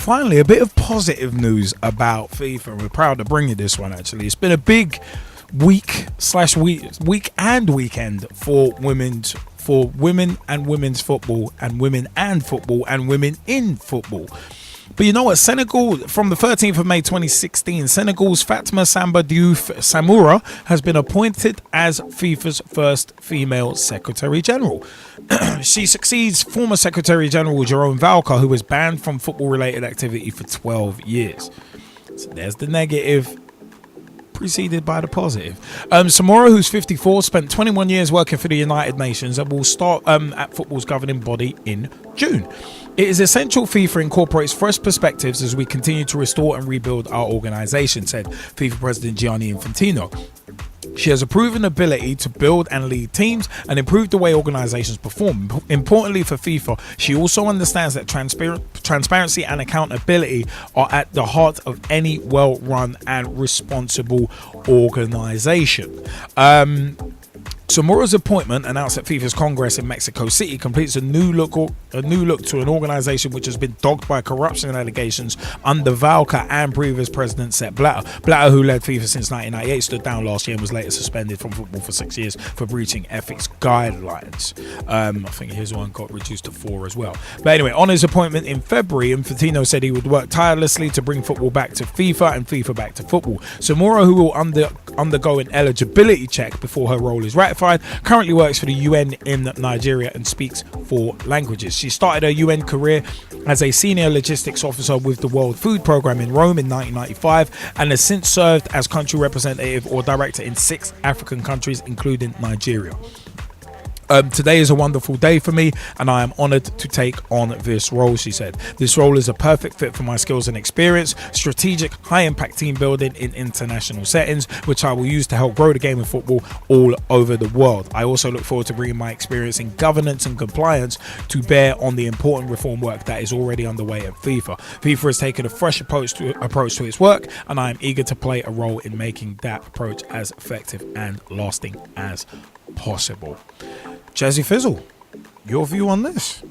finally, a bit of positive news about FIFA. We're proud to bring you this one, actually. It's been a big week and weekend for women and women's football and women and football and women in football. But you know what? Senegal, from the 13th of May 2016, Senegal's Fatma Samba Diouf Samoura has been appointed as FIFA's first female Secretary General. She succeeds former Secretary General Jerome Valcke, who was banned from football-related activity for 12 years. So there's the negative, preceded by the positive. Samoura, who's 54, spent 21 years working for the United Nations and will start at football's governing body in June. It is essential FIFA incorporates fresh perspectives as we continue to restore and rebuild our organisation, said FIFA President Gianni Infantino. She has a proven ability to build and lead teams and improve the way organisations perform. Importantly for FIFA, she also understands that transparency and accountability are at the heart of any well-run and responsible organisation. Samoura's appointment, announced at FIFA's Congress in Mexico City, completes a new look to an organisation which has been dogged by corruption allegations under Valcke and previous president Sepp Blatter. Blatter, who led FIFA since 1998, stood down last year and was later suspended from football for 6 years for breaching ethics guidelines. I think his one got reduced to 4 as well. But anyway, on his appointment in February, Infantino said he would work tirelessly to bring football back to FIFA and FIFA back to football. Samoura, who will undergo an eligibility check before her role is ratified, currently works for the UN in Nigeria and speaks 4 languages. She started her UN career as a senior logistics officer with the World Food Programme in Rome in 1995 and has since served as country representative or director in 6 African countries, including Nigeria. Today is a wonderful day for me and I am honoured to take on this role, she said. This role is a perfect fit for my skills and experience, strategic, high-impact team building in international settings, which I will use to help grow the game of football all over the world. I also look forward to bringing my experience in governance and compliance to bear on the important reform work that is already underway at FIFA. FIFA has taken a fresh approach to its work and I am eager to play a role in making that approach as effective and lasting as possible. Gezzie Fizzle, your view on this?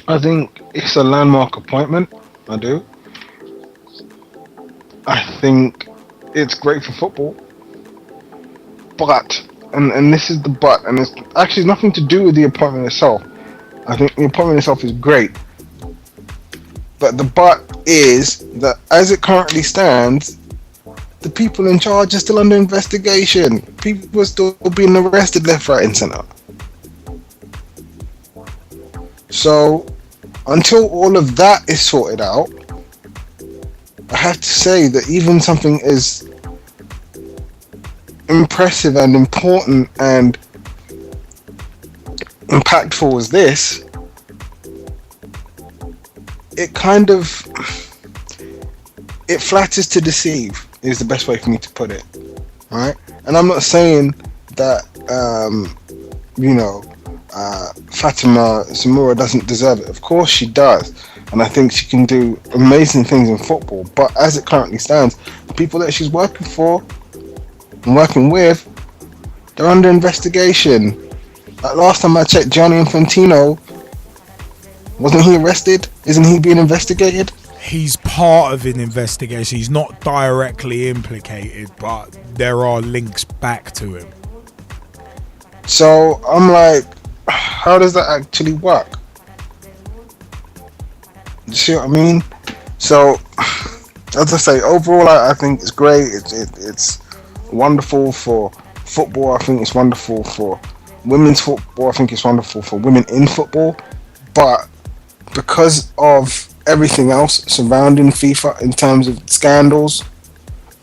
I think it's a landmark appointment. I do. I think it's great for football. But, and this is the but, and it's actually nothing to do with the appointment itself. I think the appointment itself is great. But the but is that as it currently stands, the people in charge are still under investigation. People are still being arrested left, right and centre. So, until all of that is sorted out, I have to say that even something as impressive and important and impactful as this, it flatters to deceive. Is the best way for me to put it, right? And I'm not saying that Fatma Samba doesn't deserve it. Of course she does, and I think she can do amazing things in football. But as it currently stands, the people that she's working for and working with, they're under investigation. Like last time I checked, Gianni Infantino, wasn't he arrested? Isn't he being investigated? He's part of an investigation. He's not directly implicated, but there are links back to him. So I'm like, how does that actually work? You see what I mean? So, as I say, overall, I think it's great. It's wonderful for football. I think it's wonderful for women's football. I think it's wonderful for women in football. But because of everything else surrounding FIFA in terms of scandals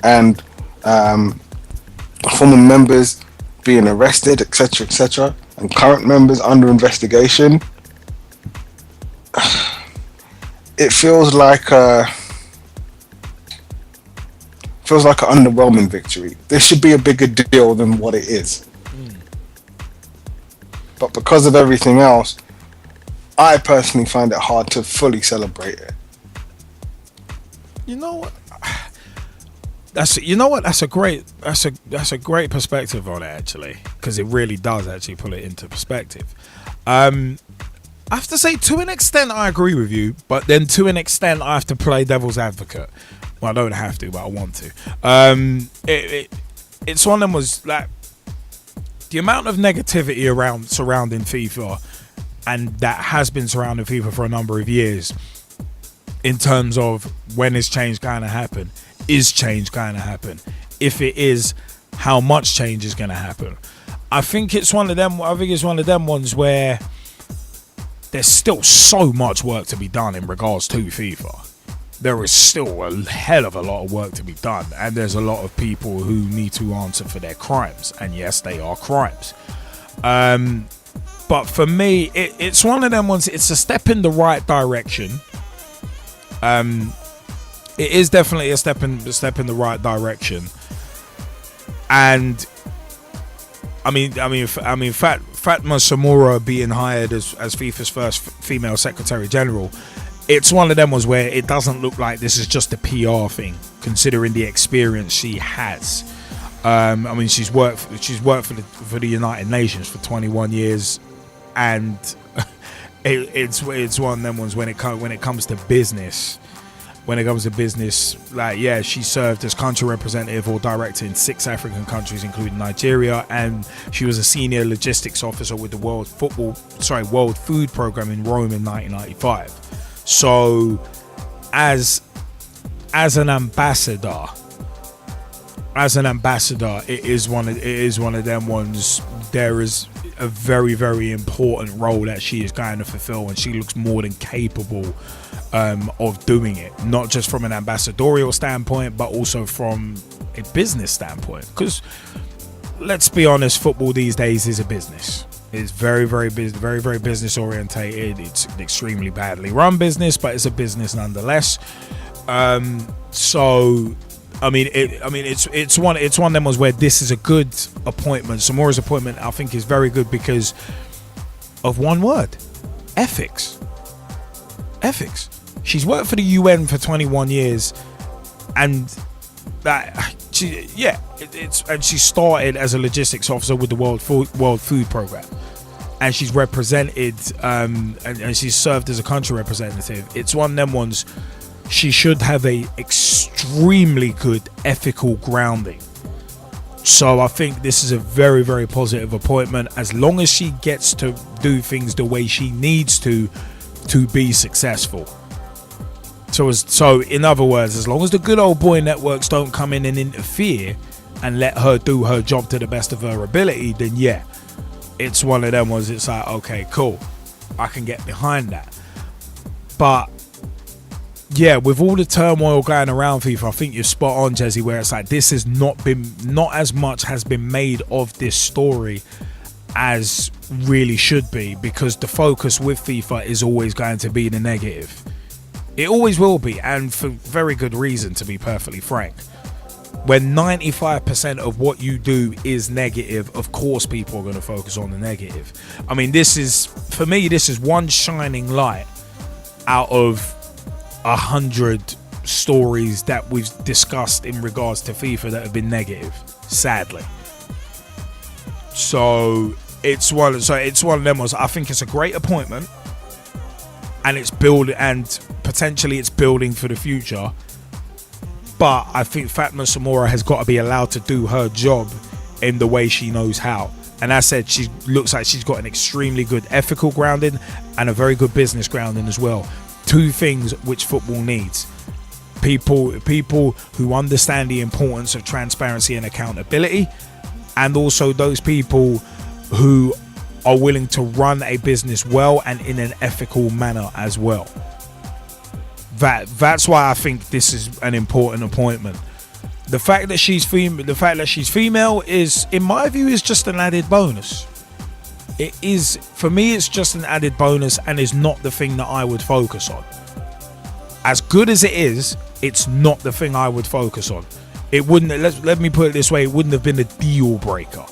and former members being arrested, etc., and current members under investigation, it feels like an underwhelming victory. This should be a bigger deal than what it is. But because of everything else, I personally find it hard to fully celebrate it. You know what? That's a great perspective on it, actually, because it really does actually put it into perspective. I have to say, to an extent, I agree with you, but then to an extent, I have to play devil's advocate. Well, I don't have to, but I want to. It's one of them was like the amount of negativity surrounding FIFA, and that has been surrounding FIFA for a number of years. In terms of when is change going to happen? Is change going to happen? If it is, how much change is going to happen? I think it's one of them. I think it's one of them ones where there's still so much work to be done in regards to FIFA. There is still a hell of a lot of work to be done, and there's a lot of people who need to answer for their crimes, and yes, they are crimes. But for me, it's one of them ones. It's a step in the right direction. It is definitely a step in the right direction, and I mean, Fatma Samba being hired as FIFA's first female Secretary General, it's one of them ones where it doesn't look like this is just a PR thing, considering the experience she has. I mean, she's worked for the United Nations for 21 years, and it's one of them ones when it comes to business. When it comes to business, like, yeah, she served as country representative or director in 6 African countries, including Nigeria, and she was a senior logistics officer with the World Food Program in Rome in 1995. So, as an ambassador, it is one of them ones. There is a very, very important role that she is going to fulfill, and she looks more than capable of doing it, not just from an ambassadorial standpoint, but also from a business standpoint. Because let's be honest, football these days is a business. It's very, very business orientated. It's an extremely badly run business, but it's a business nonetheless. So, I mean, it's one of them ones where this is a good appointment. Samoura's appointment, I think, is very good because of one word: ethics. Ethics. She's worked for the UN for 21 years, and she started as a logistics officer with the World Food Program, and she's represented and she's served as a country representative. It's one of them ones. She should have a extremely good ethical grounding. So I think this is a very, very positive appointment, as long as she gets to do things the way she needs to be successful. So in other words, as long as the good old boy networks don't come in and interfere and let her do her job to the best of her ability, then yeah, it's one of them ones. It's like, okay, cool, I can get behind that. But yeah, with all the turmoil going around FIFA, I think you're spot on, Gezzie, where it's like this has not as much has been made of this story as really should be, because the focus with FIFA is always going to be the negative. It always will be, and for very good reason, to be perfectly frank. When 95% of what you do is negative, of course people are going to focus on the negative. I mean, this is one shining light out of 100 stories that we've discussed in regards to FIFA that have been negative, sadly. So it's one of them ones. I think it's a great appointment, and potentially it's building for the future. But I think Fatma Samba has got to be allowed to do her job in the way she knows how. And as I said, she looks like she's got an extremely good ethical grounding and a very good business grounding as well. 2 things which football needs: people who understand the importance of transparency and accountability, and also those people who are willing to run a business well and in an ethical manner as well. That's why I think this is an important appointment. The fact that she's female is, in my view, is just an added bonus. It is, for me, it's just an added bonus, and is not the thing that I would focus on. As good as it is, it's not the thing I would focus on. It wouldn't. Let me put it this way: it wouldn't have been a deal breaker.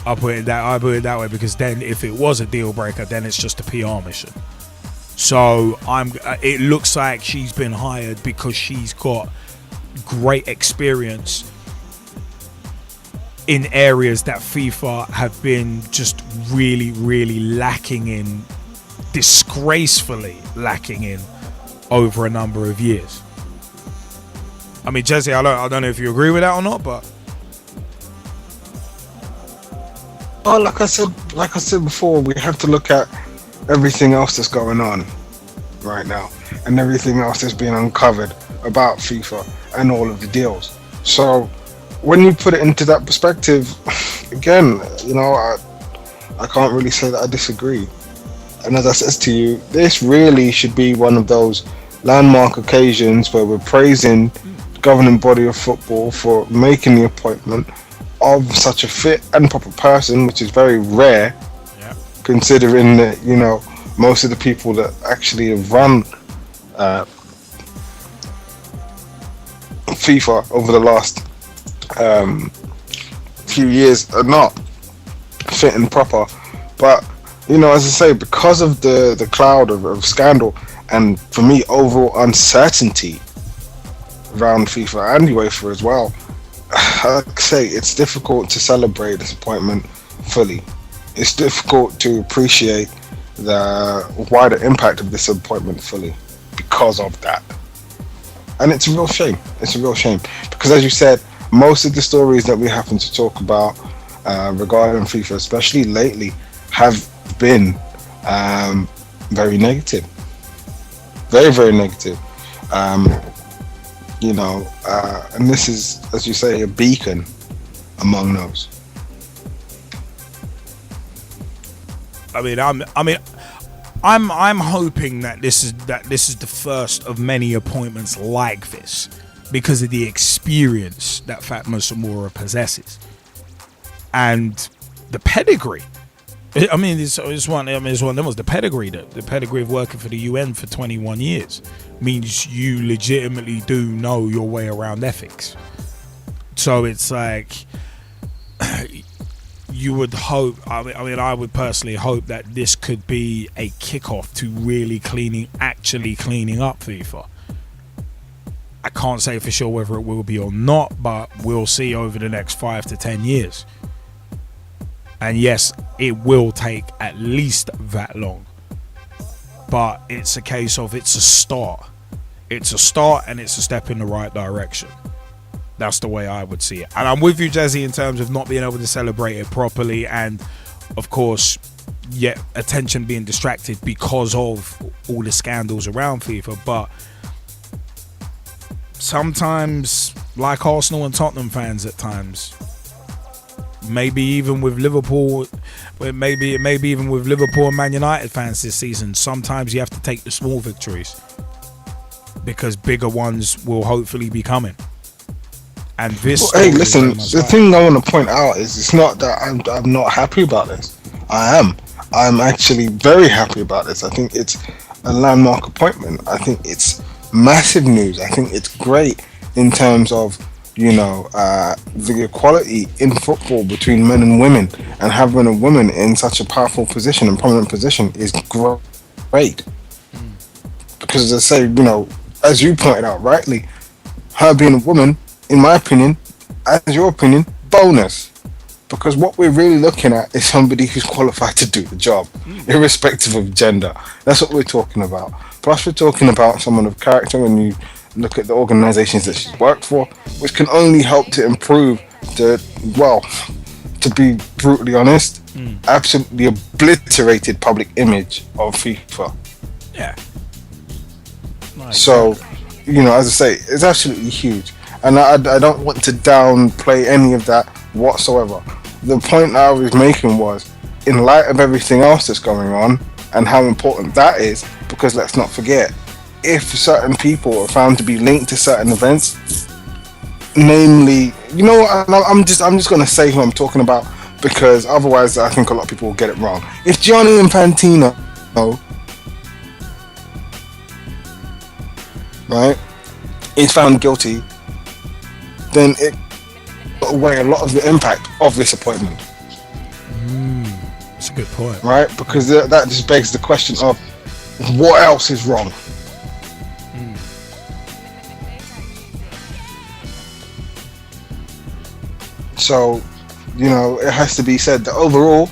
I put it that way, because then if it was a deal breaker, then it's just a PR mission. So it looks like she's been hired because she's got great experience in areas that FIFA have been just really, really lacking in, disgracefully lacking in over a number of years. I mean, Jesse, I don't know if you agree with that or not, but like I said before, we have to look at everything else that's going on right now and everything else that's being uncovered about FIFA and all of the deals. So when you put it into that perspective, again, I can't really say that I disagree. And as I said to you, this really should be one of those landmark occasions where we're praising the governing body of football for making the appointment of such a fit and proper person, which is very rare, considering that most of the people that actually have run FIFA over the last few years are not fit and proper. But as I say, because of the cloud of scandal and, for me, overall uncertainty around FIFA and UEFA as well, like I say, it's difficult to celebrate this appointment fully. It's difficult to appreciate the wider impact of this appointment fully because of that. And it's a real shame. It's a real shame. Because, as you said, most of the stories that we happen to talk about regarding FIFA, especially lately, have been very negative. Very, very negative. And this is, as you say, a beacon among those. I'm hoping that this is the first of many appointments like this, because of the experience that Fatma Samoura possesses and the pedigree. It's one of them was the pedigree. The pedigree of working for the UN for 21 years means you legitimately do know your way around ethics. So it's like, you would hope, I would personally hope that this could be a kickoff to really actually cleaning up FIFA. I can't say for sure whether it will be or not, but we'll see over the next 5 to 10 years. And yes, it will take at least that long. But it's a case of it's a start. It's a start and it's a step in the right direction. That's the way I would see it. And I'm with you, Jesse, in terms of not being able to celebrate it properly. And, of course, attention being distracted because of all the scandals around FIFA. But sometimes, like Arsenal and Tottenham fans at times, maybe even with Liverpool, maybe even with Liverpool and Man United fans this season, sometimes you have to take the small victories because bigger ones will hopefully be coming. And this. Well, hey, listen. The thing I want to point out is it's not that I'm not happy about this. I am. I'm actually very happy about this. I think it's a landmark appointment. I think it's massive news. I think it's great in terms of the equality in football between men and women, and having a woman in such a powerful position and prominent position is great. Because, as I say, as you pointed out rightly, her being a woman, in my opinion, as your opinion, bonus. Because what we're really looking at is somebody who's qualified to do the job, irrespective of gender. That's what we're talking about. Plus, we're talking about someone of character when you look at the organizations that she's worked for, which can only help to improve to be brutally honest, absolutely obliterated public image of FIFA. Yeah. So, as I say, it's absolutely huge. And I don't want to downplay any of that whatsoever. The point I was making was, in light of everything else that's going on and how important that is, because let's not forget, if certain people are found to be linked to certain events, namely, I'm just going to say who I'm talking about, because otherwise I think a lot of people will get it wrong. If Gianni Infantino, right, is found guilty, then it got away a lot of the impact of this appointment. That's a good point. Right? Because that just begs the question of what else is wrong? So, You know, it has to be said that overall,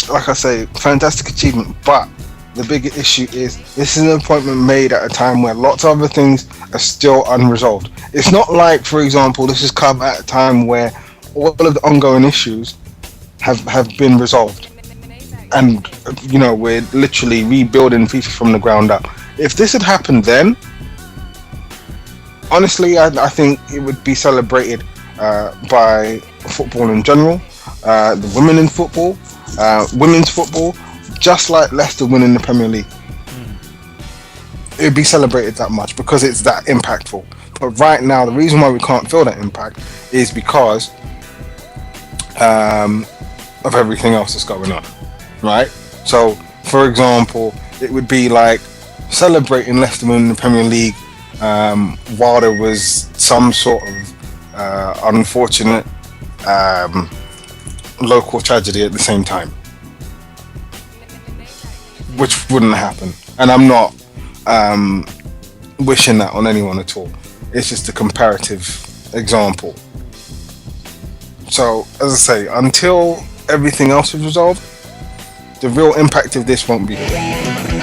like I say, fantastic achievement. But the bigger issue is this is an appointment made at a time where lots of other things are still unresolved. It's not like, for example, this is come at a time where all of the ongoing issues have been resolved, and you know, we're literally rebuilding FIFA from the ground up. If this had happened then, honestly, I think it would be celebrated by football in general, the women in football, women's football, just like Leicester winning the Premier League. It would be celebrated that much because it's that impactful. But right now, the reason why we can't feel that impact is because of everything else that's going on, right? So, for example, it would be like celebrating Leicester winning the Premier League while there was some sort of unfortunate local tragedy at the same time, which wouldn't happen. And I'm not wishing that on anyone at all. It's just a comparative example. So, as I say, until everything else is resolved, the real impact of this won't be there.